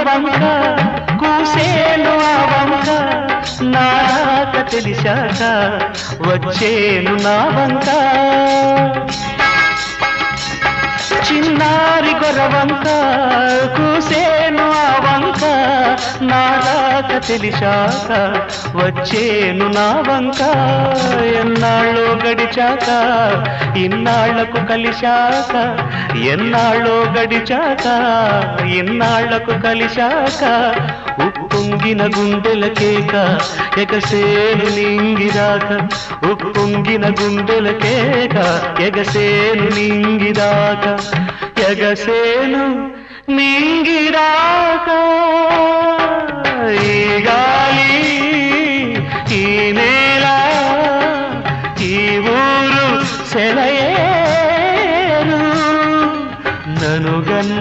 వంక కూసేను ఆ వంక నాక తెలిసాక వచ్చేను నా వంక చిన్నారి గొరవంక కూసేను ఆ వంక నాక తెలిసాక వచ్చేను నా వంక ఎన్నాళ్ళో గడిచాక ఇన్నాళ్లకు కలిశాక ఎన్నాళ్ళో గడిచాక ఇన్నాళ్లకు కలిశాక ఉప్పొంగిన గుండెల కేక ఎగసేను నింగిరాక ఉప్పొంగిన గుండెల కేక ఎగసేను నింగిరాక ఎగసేను నింగిరాక ఈ గాలి ఈ నేల ఈ ఊరు సెలయేరు ననుగన్